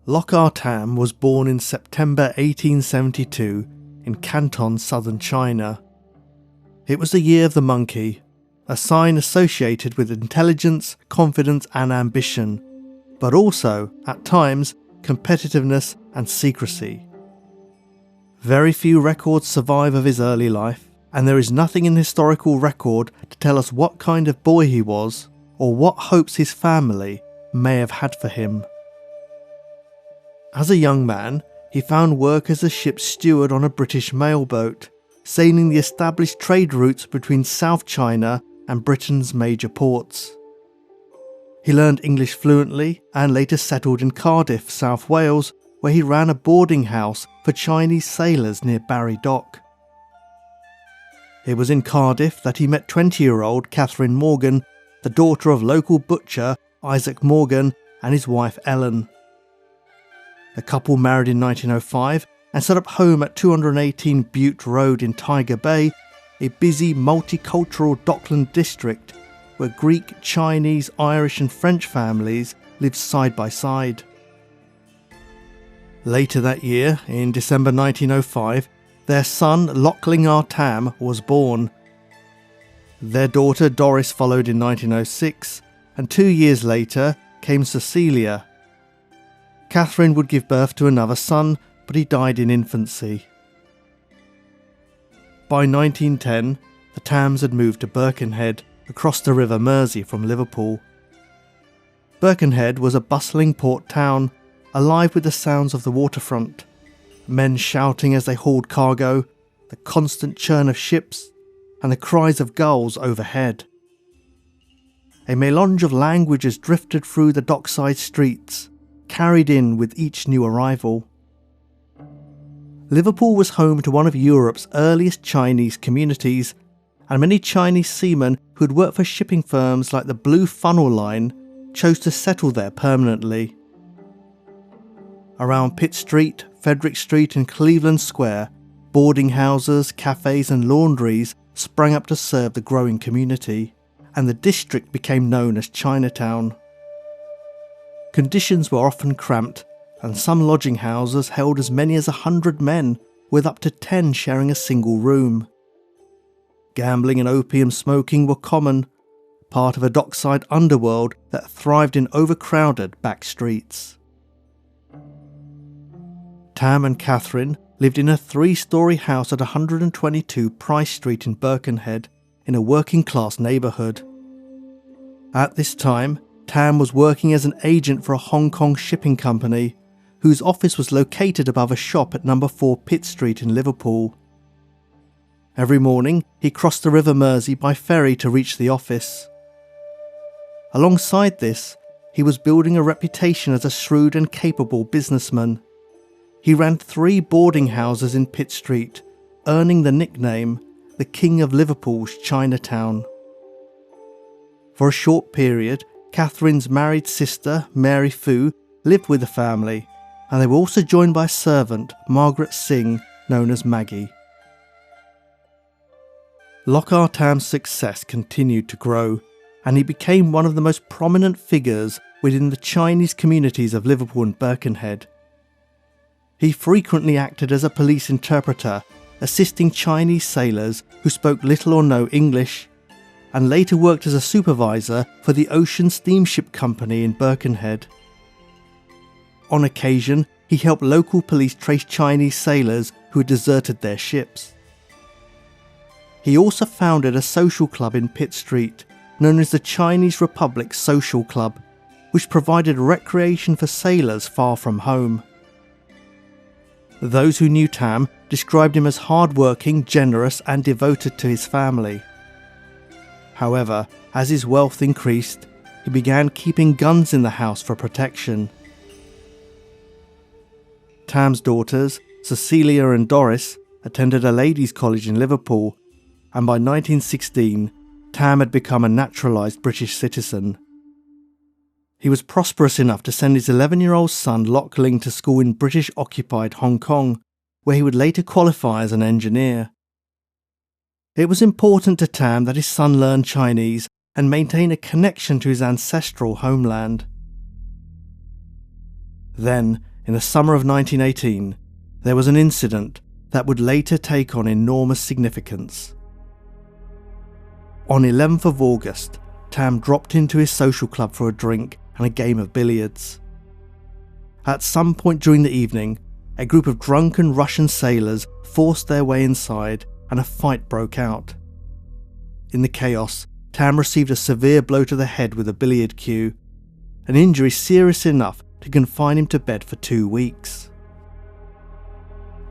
Lock Ah Tam was born in September 1872 in Canton, southern China. It was the year of the monkey, a sign associated with intelligence, confidence and ambition, but also, at times, competitiveness and secrecy. Very few records survive of his early life, and there is nothing in historical record to tell us what kind of boy he was or what hopes his family may have had for him. As a young man, he found work as a ship's steward on a British mail boat, sailing the established trade routes between South China and Britain's major ports. He learned English fluently and later settled in Cardiff, South Wales, where he ran a boarding house for Chinese sailors near Barry Dock. It was in Cardiff that he met 20-year-old Catherine Morgan, the daughter of local butcher Isaac Morgan and his wife Ellen. The couple married in 1905 and set up home at 218 Butte Road in Tiger Bay, a busy multicultural dockland district where Greek, Chinese, Irish and French families lived side by side. Later that year, in December 1905, their son Lock Ah Tam was born. Their daughter Doris followed in 1906, and 2 years later came Cecilia. Catherine would give birth to another son, but he died in infancy. By 1910, the Tams had moved to Birkenhead, across the River Mersey from Liverpool. Birkenhead was a bustling port town, alive with the sounds of the waterfront, men shouting as they hauled cargo, the constant churn of ships, and the cries of gulls overhead. A melange of languages drifted through the dockside streets, carried in with each new arrival. Liverpool was home to one of Europe's earliest Chinese communities, and many Chinese seamen who had worked for shipping firms like the Blue Funnel Line chose to settle there permanently. Around Pitt Street, Frederick Street and Cleveland Square, boarding houses, cafes and laundries sprang up to serve the growing community, and the district became known as Chinatown. Conditions were often cramped, and some lodging houses held as many as 100 men, with up to 10 sharing a single room. Gambling and opium smoking were common, part of a dockside underworld that thrived in overcrowded back streets. Tam and Catherine lived in a 3-storey house at 122 Price Street in Birkenhead, in a working-class neighbourhood. At this time, Tam was working as an agent for a Hong Kong shipping company, whose office was located above a shop at number 4 Pitt Street in Liverpool. Every morning, he crossed the River Mersey by ferry to reach the office. Alongside this, he was building a reputation as a shrewd and capable businessman. He ran 3 boarding houses in Pitt Street, earning the nickname the King of Liverpool's Chinatown. For a short period, Catherine's married sister, Mary Fu, lived with the family, and they were also joined by a servant, Margaret Singh, known as Maggie. Lock Ah Tam's success continued to grow, and he became one of the most prominent figures within the Chinese communities of Liverpool and Birkenhead. He frequently acted as a police interpreter, assisting Chinese sailors who spoke little or no English, and later worked as a supervisor for the Ocean Steamship Company in Birkenhead. On occasion, he helped local police trace Chinese sailors who had deserted their ships. He also founded a social club in Pitt Street, known as the Chinese Republic Social Club, which provided recreation for sailors far from home. Those who knew Tam described him as hard-working, generous and devoted to his family. However, as his wealth increased, he began keeping guns in the house for protection. Tam's daughters, Cecilia and Doris, attended a ladies' college in Liverpool, and by 1916, Tam had become a naturalised British citizen. He was prosperous enough to send his 11-year-old son Lock Ling to school in British-occupied Hong Kong, where he would later qualify as an engineer. It was important to Tam that his son learn Chinese and maintain a connection to his ancestral homeland. Then, in the summer of 1918, there was an incident that would later take on enormous significance. On 11th of August, Tam dropped into his social club for a drink and a game of billiards. At some point during the evening, a group of drunken Russian sailors forced their way inside and a fight broke out. In the chaos, Tam received a severe blow to the head with a billiard cue, an injury serious enough to confine him to bed for 2 weeks.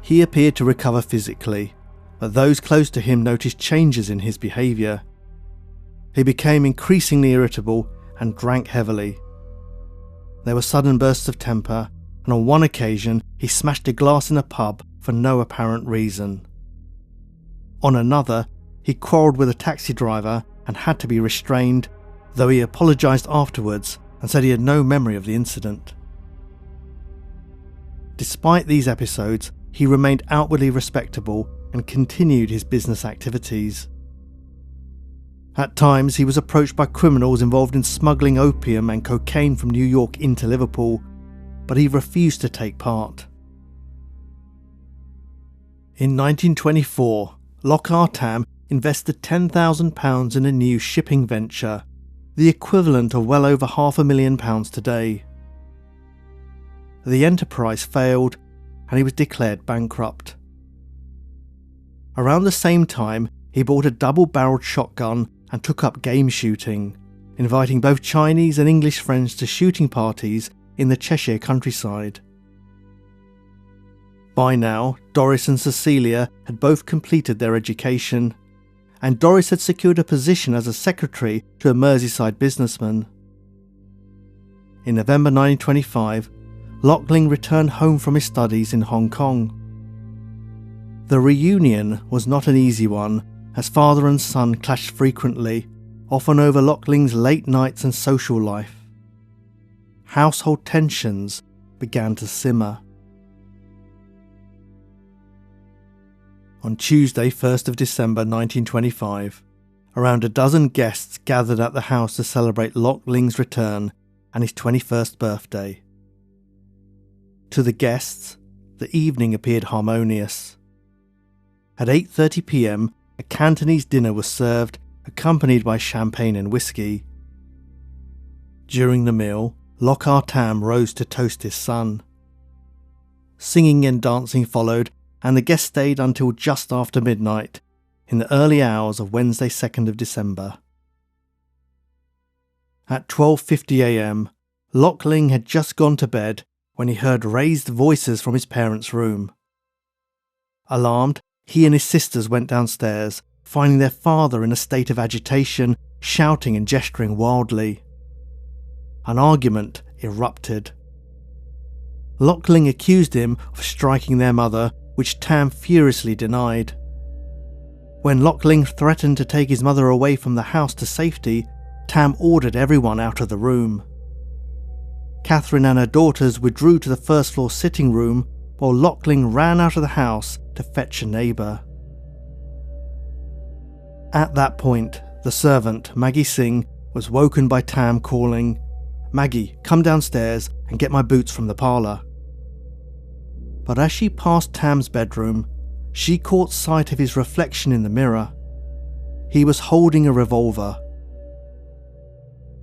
He appeared to recover physically, but those close to him noticed changes in his behaviour. He became increasingly irritable and drank heavily. There were sudden bursts of temper, and on one occasion he smashed a glass in a pub for no apparent reason. On another, he quarrelled with a taxi driver and had to be restrained, though he apologised afterwards and said he had no memory of the incident. Despite these episodes, he remained outwardly respectable and continued his business activities. At times, he was approached by criminals involved in smuggling opium and cocaine from New York into Liverpool, but he refused to take part. In 1924, Lock Ah Tam invested £10,000 in a new shipping venture, the equivalent of well over £500,000 today. The enterprise failed, and he was declared bankrupt. Around the same time, he bought a double-barreled shotgun and took up game shooting, inviting both Chinese and English friends to shooting parties in the Cheshire countryside. By now, Doris and Cecilia had both completed their education, and Doris had secured a position as a secretary to a Merseyside businessman. In November 1925, Lockling returned home from his studies in Hong Kong. The reunion was not an easy one, as father and son clashed frequently, often over Lockling's late nights and social life. Household tensions began to simmer. On Tuesday, 1st of December 1925, around a dozen guests gathered at the house to celebrate Lockling's return and his 21st birthday. To the guests, the evening appeared harmonious. At 8:30 p.m, a Cantonese dinner was served, accompanied by champagne and whiskey. During the meal, Lock Ah Tam rose to toast his son. Singing and dancing followed, and the guests stayed until just after midnight, in the early hours of Wednesday 2nd of December. At 12:50 a.m, Lockling had just gone to bed when he heard raised voices from his parents' room. Alarmed, he and his sisters went downstairs, finding their father in a state of agitation, shouting and gesturing wildly. An argument erupted. Lockling accused him of striking their mother, which Tam furiously denied. When Lockling threatened to take his mother away from the house to safety, Tam ordered everyone out of the room. Catherine and her daughters withdrew to the first floor sitting room, while Lockling ran out of the house to fetch a neighbour. At that point, the servant, Maggie Singh, was woken by Tam calling, "Maggie, come downstairs and get my boots from the parlour." But as she passed Tam's bedroom, she caught sight of his reflection in the mirror. He was holding a revolver.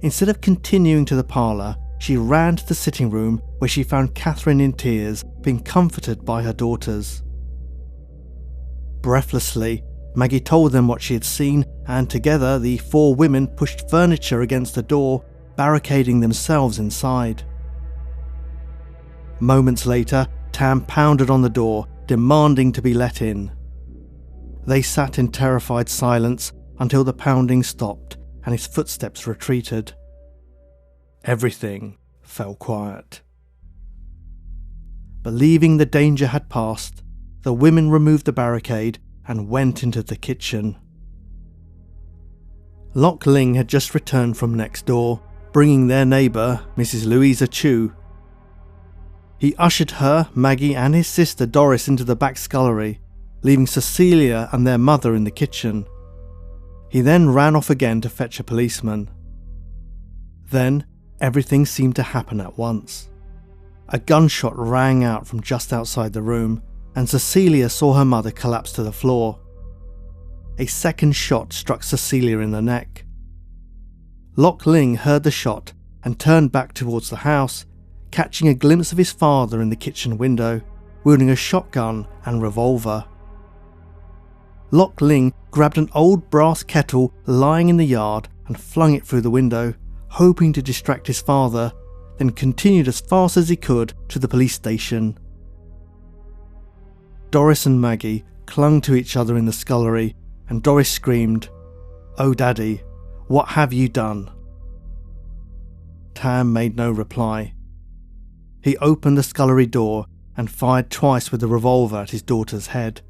Instead of continuing to the parlour, she ran to the sitting room where she found Catherine in tears, being comforted by her daughters. Breathlessly, Maggie told them what she had seen, and together the four women pushed furniture against the door, barricading themselves inside. Moments later, Tam pounded on the door, demanding to be let in. They sat in terrified silence until the pounding stopped and his footsteps retreated. Everything fell quiet. Believing the danger had passed, the women removed the barricade and went into the kitchen. Lockling had just returned from next door, bringing their neighbour, Mrs. Louisa Chu. He ushered her, Maggie and his sister Doris into the back scullery, leaving Cecilia and their mother in the kitchen. He then ran off again to fetch a policeman. Then, everything seemed to happen at once. A gunshot rang out from just outside the room, and Cecilia saw her mother collapse to the floor. A second shot struck Cecilia in the neck. Lock Ling heard the shot and turned back towards the house, catching a glimpse of his father in the kitchen window, wielding a shotgun and revolver. Lock Ling grabbed an old brass kettle lying in the yard and flung it through the window, hoping to distract his father, then continued as fast as he could to the police station. Doris and Maggie clung to each other in the scullery, and Doris screamed, "Oh Daddy, what have you done?" Tam made no reply. He opened the scullery door and fired twice with the revolver at his daughter's head.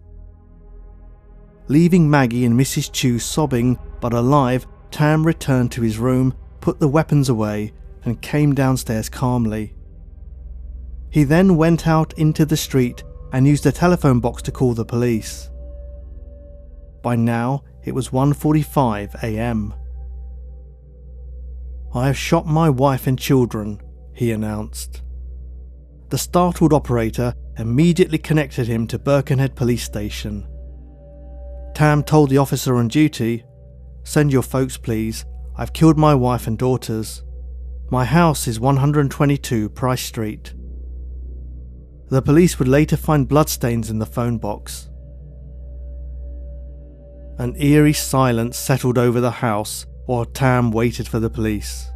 Leaving Maggie and Mrs. Chu sobbing but alive, Tam returned to his room, put the weapons away, and came downstairs calmly. He then went out into the street and used a telephone box to call the police. By now, it was 1:45 a.m. "I have shot my wife and children," he announced. The startled operator immediately connected him to Birkenhead police station. Tam told the officer on duty, "Send your folks please, I've killed my wife and daughters. My house is 122 Price Street." The police would later find bloodstains in the phone box. An eerie silence settled over the house while Tam waited for the police.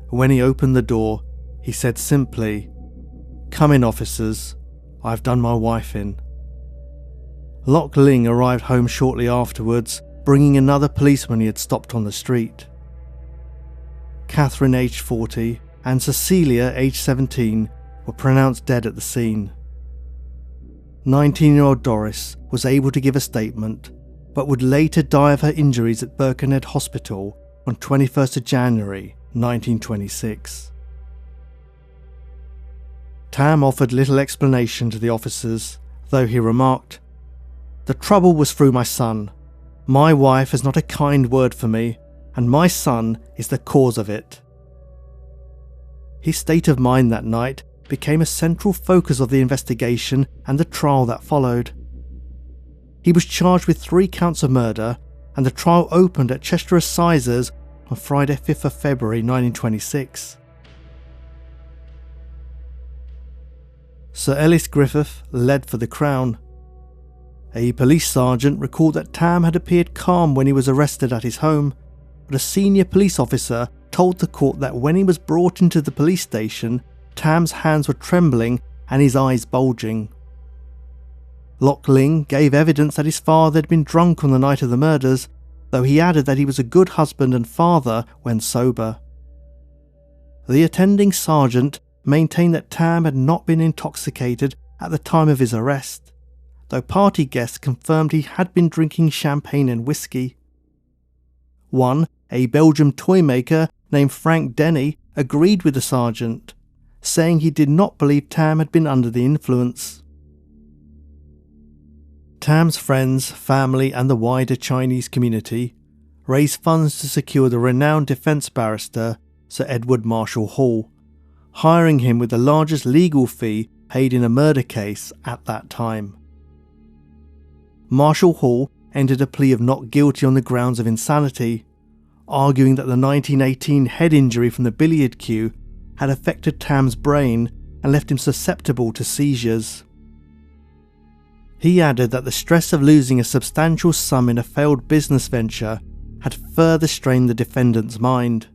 When he opened the door, he said simply, "Come in, officers, I've done my wife in." Lock Ling arrived home shortly afterwards, bringing another policeman he had stopped on the street. Catherine, aged 40, and Cecilia, aged 17, were pronounced dead at the scene. 19-year-old Doris was able to give a statement, but would later die of her injuries at Birkenhead Hospital on 21st of January 1926. Tam offered little explanation to the officers, though he remarked, "The trouble was through my son. My wife has not a kind word for me, and my son is the cause of it." His state of mind that night became a central focus of the investigation and the trial that followed. He was charged with 3 counts of murder, and the trial opened at Chester Assizes on Friday 5th of February 1926. Sir Ellis Griffith led for the Crown. A police sergeant recalled that Tam had appeared calm when he was arrested at his home, but a senior police officer told the court that when he was brought into the police station, Tam's hands were trembling and his eyes bulging. Lock Ling gave evidence that his father had been drunk on the night of the murders, though he added that he was a good husband and father when sober. The attending sergeant maintained that Tam had not been intoxicated at the time of his arrest, though party guests confirmed he had been drinking champagne and whiskey. One, a Belgian toy maker named Frank Denny, agreed with the sergeant, saying he did not believe Tam had been under the influence. Tam's friends, family and the wider Chinese community raised funds to secure the renowned defence barrister Sir Edward Marshall Hall, hiring him with the largest legal fee paid in a murder case at that time. Marshall Hall entered a plea of not guilty on the grounds of insanity, arguing that the 1918 head injury from the billiard cue had affected Tam's brain and left him susceptible to seizures. He added that the stress of losing a substantial sum in a failed business venture had further strained the defendant's mind.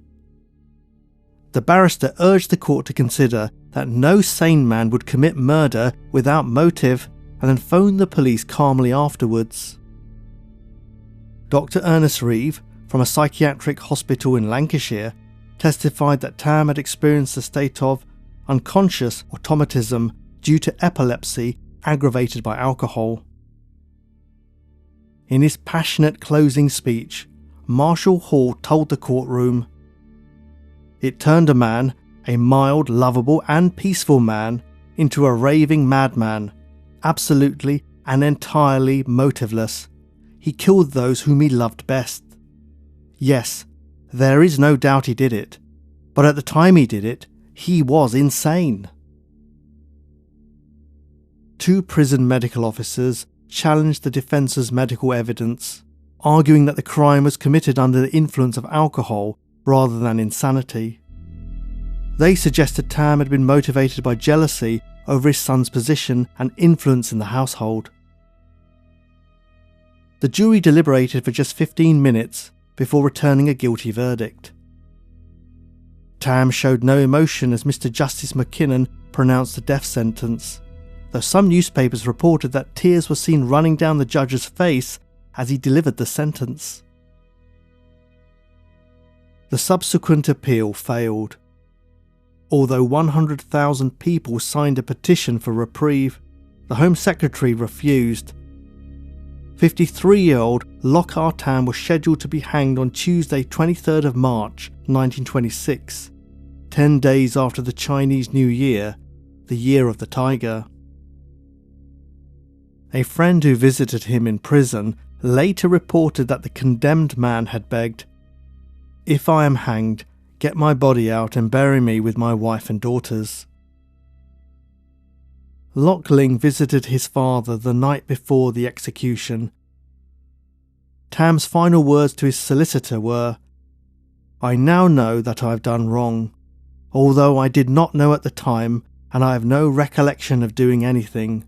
The barrister urged the court to consider that no sane man would commit murder without motive and then phone the police calmly afterwards. Dr. Ernest Reeve, from a psychiatric hospital in Lancashire, testified that Tam had experienced a state of unconscious automatism due to epilepsy aggravated by alcohol. In his passionate closing speech, Marshall Hall told the courtroom, "It turned a man, a mild, lovable and peaceful man, into a raving madman, absolutely and entirely motiveless. He killed those whom he loved best. Yes, there is no doubt he did it, but at the time he did it, he was insane." 2 prison medical officers challenged the defence's medical evidence, arguing that the crime was committed under the influence of alcohol rather than insanity. They suggested Tam had been motivated by jealousy over his son's position and influence in the household. The jury deliberated for just 15 minutes before returning a guilty verdict. Tam showed no emotion as Mr. Justice McKinnon pronounced the death sentence, though some newspapers reported that tears were seen running down the judge's face as he delivered the sentence. The subsequent appeal failed. Although 100,000 people signed a petition for reprieve, the Home Secretary refused. 53-year-old Lock Ah Tam was scheduled to be hanged on Tuesday 23rd of March 1926, 10 days after the Chinese New Year, the Year of the Tiger. A friend who visited him in prison later reported that the condemned man had begged, "If I am hanged, get my body out and bury me with my wife and daughters." Lock Ling visited his father the night before the execution. Tam's final words to his solicitor were, "I now know that I have done wrong, although I did not know at the time and I have no recollection of doing anything.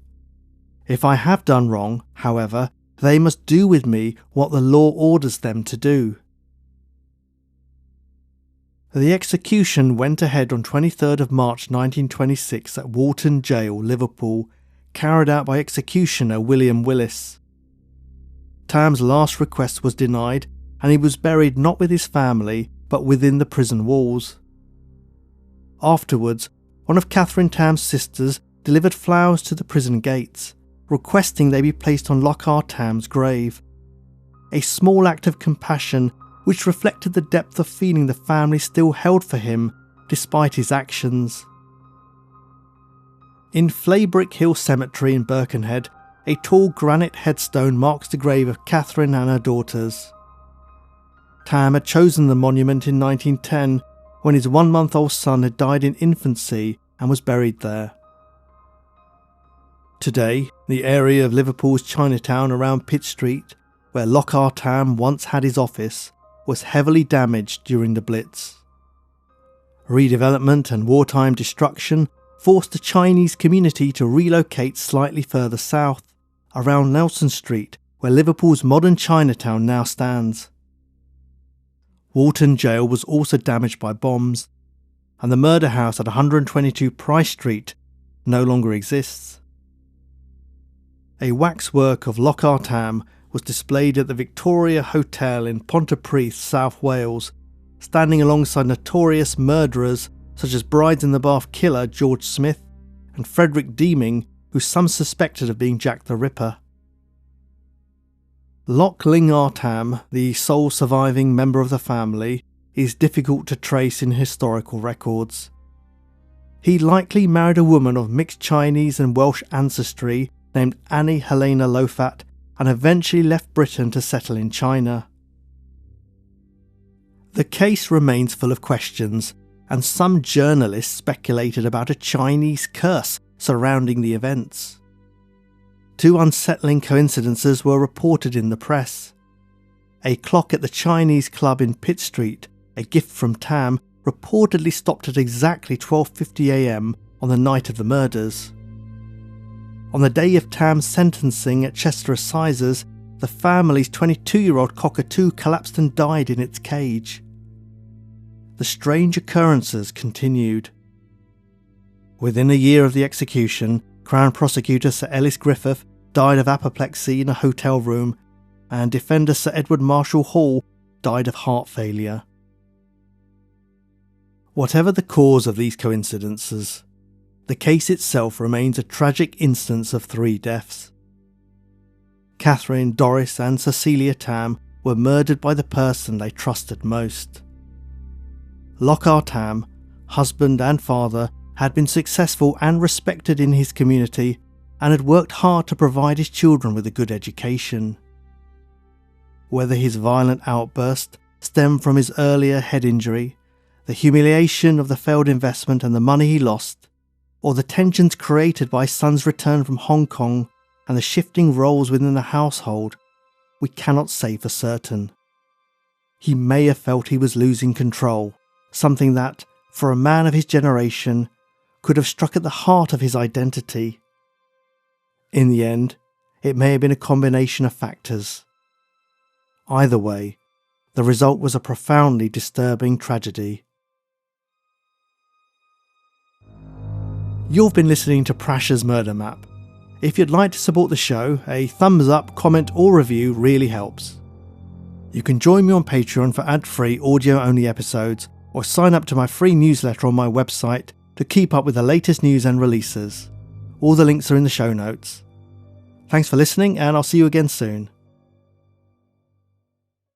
If I have done wrong, however, they must do with me what the law orders them to do." The execution went ahead on 23rd of March 1926 at Walton Jail, Liverpool, carried out by executioner William Willis. Tam's last request was denied and he was buried not with his family but within the prison walls. Afterwards, one of Catherine Tam's sisters delivered flowers to the prison gates, requesting they be placed on Lock Ah Tam's grave. A small act of compassion which reflected the depth of feeling the family still held for him despite his actions. In Flaybrick Hill Cemetery in Birkenhead, a tall granite headstone marks the grave of Catherine and her daughters. Tam had chosen the monument in 1910 when his 1-month-old son had died in infancy and was buried there. Today, the area of Liverpool's Chinatown around Pitt Street, where Lock Ah Tam once had his office, was heavily damaged during the Blitz. Redevelopment and wartime destruction forced the Chinese community to relocate slightly further south, around Nelson Street, where Liverpool's modern Chinatown now stands. Walton Jail was also damaged by bombs, and the murder house at 122 Price Street no longer exists. A waxwork of Lock Ah Tam was displayed at the Victoria Hotel in Pontypridd, South Wales, standing alongside notorious murderers such as Brides-in-the-Bath killer George Smith and Frederick Deeming, who some suspected of being Jack the Ripper. Lock Ah Tam, the sole surviving member of the family, is difficult to trace in historical records. He likely married a woman of mixed Chinese and Welsh ancestry named Annie Helena Lofat, and eventually left Britain to settle in China. The case remains full of questions, and some journalists speculated about a Chinese curse surrounding the events. 2 unsettling coincidences were reported in the press. A clock at the Chinese club in Pitt Street, a gift from Tam, reportedly stopped at exactly 12:50 AM on the night of the murders. On the day of Tam's sentencing at Chester Assizes, the family's 22-year-old cockatoo collapsed and died in its cage. The strange occurrences continued. Within a year of the execution, Crown Prosecutor Sir Ellis Griffith died of apoplexy in a hotel room, and defender Sir Edward Marshall Hall died of heart failure. Whatever the cause of these coincidences, the case itself remains a tragic instance of 3 deaths. Catherine, Doris and Cecilia Tam were murdered by the person they trusted most. Lock Ah Tam, husband and father, had been successful and respected in his community and had worked hard to provide his children with a good education. Whether his violent outburst stemmed from his earlier head injury, the humiliation of the failed investment and the money he lost, or the tensions created by his son's return from Hong Kong and the shifting roles within the household, we cannot say for certain. He may have felt he was losing control, something that, for a man of his generation, could have struck at the heart of his identity. In the end, it may have been a combination of factors. Either way, the result was a profoundly disturbing tragedy. You've been listening to Prash's Murder Map. If you'd like to support the show, a thumbs up, comment or review really helps. You can join me on Patreon for ad-free audio-only episodes, or sign up to my free newsletter on my website to keep up with the latest news and releases. All the links are in the show notes. Thanks for listening, and I'll see you again soon.